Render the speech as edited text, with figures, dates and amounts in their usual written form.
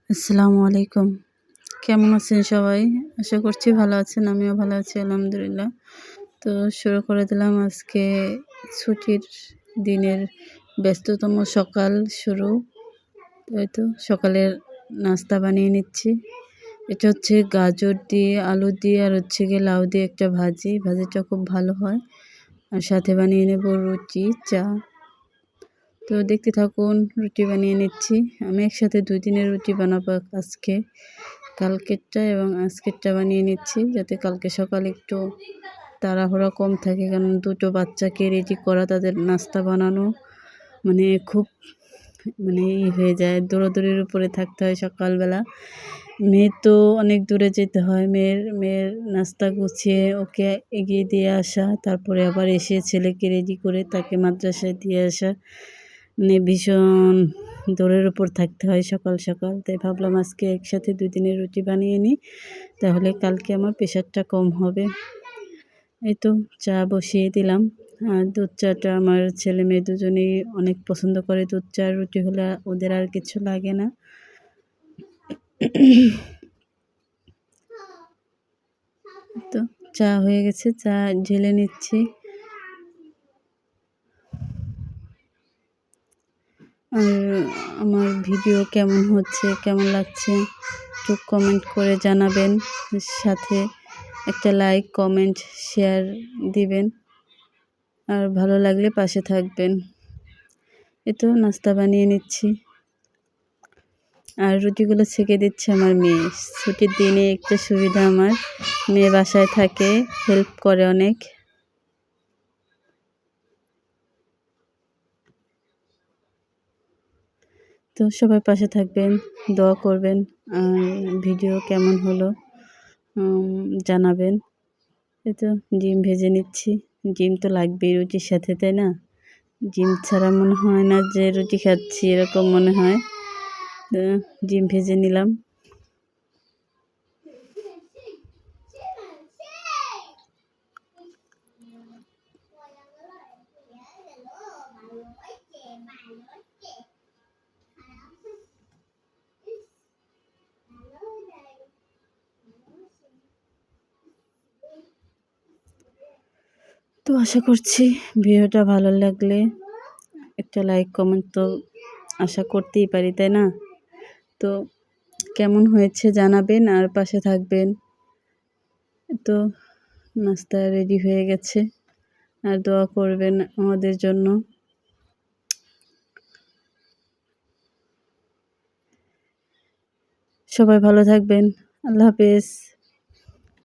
আসসালামু আলাইকুম। কেমন আছেন সবাই? আশা করছি ভালো আছেন। আমিও ভালো আছি আলহামদুলিল্লাহ। তো শুরু করে দিলাম আজকে ছুটির দিনের ব্যস্ততম সকাল শুরু। এইতো সকালের নাস্তা বানিয়ে নিচ্ছি। এটা হচ্ছে গাজর দিয়ে, আলু দিয়ে আর হচ্ছে গিয়ে লাউ দিয়ে একটা ভাজি। ভাজিটা খুব ভালো হয়। আর সাথে বানিয়ে নেব রুটি, চা। তো দেখতে থাকুন, রুটি বানিয়ে নিচ্ছি। আমি একসাথে ২ দিনের রুটি বানাবো আজকে। কালকেরটা এবং আজকেরটা বানিয়ে নিচ্ছি যাতে কালকে সকালে একটু তাড়াহুড়া কম থাকে, কারণ ২ টো বাচ্চাকে রেডি করা, তাদের নাস্তা বানানো খুব হয়ে যায়, দৌড়াদৌড়ির উপরে থাকতে হয় সকালবেলা। মেয়ের তো অনেক দূরে যেতে হয়, মেয়ের নাস্তা গুছিয়ে ওকে এগিয়ে দিয়ে আসা, তারপরে আবার এসে ছেলেকে রেডি করে তাকে মাদ্রাসায় দিয়ে আসা, ভীষণ দৌড়ের উপর থাকতে হয় সকাল সকাল। তাই ভাবলাম আজকে একসাথে ২ দিনের রুটি বানিয়ে নিই, তাহলে কালকে আমার প্রেশারটা কম হবে। এই তো চা বসিয়ে দিলাম। আর দুধ চাটা আমার ছেলে মেয়ে দুজনেই অনেক পছন্দ করে। দুধ চা রুটি হলে ওদের আর কিছু লাগে না। তো চা হয়ে গেছে, চা ঢেলে নিচ্ছি। আর আমার ভিডিও কেমন হচ্ছে, কেমন লাগছে একটু কমেন্ট করে জানাবেন। সাথে একটা লাইক, কমেন্ট, শেয়ার দিবেন। আর ভালো লাগলে পাশে থাকবেন। এই তো নাস্তা বানিয়ে নিচ্ছি। আর রুটিগুলো সেঁকে দিচ্ছে আমার মেয়ে। ছুটির দিনে একটা সুবিধা আমার, মেয়ে বাসায় থাকে, হেল্প করে অনেক। তো সবাই পাশে থাকবেন, দোয়া করবেন। আর ভিডিও কেমন হলো জানাবেন। এই তো ডিম ভেজে নিচ্ছি। ডিম তো লাগবেই রুটির সাথে, তাই না? ডিম ছাড়া মনে হয় না যে রুটি খাচ্ছি, এরকম মনে হয়। তো ডিম ভেজে নিলাম। তো আশা করছি ভিডিওটা ভালো লাগলে একটা লাইক, কমেন্ট তো আশা করতেই পারি, তাই না? তো কেমন হয়েছে জানাবেন আর পাশে থাকবেন। তো নাস্তা রেডি হয়ে গেছে, আর দোয়া করবেন আমাদের জন্য। সবাই ভালো থাকবেন। আল্লাহ হাফেজ।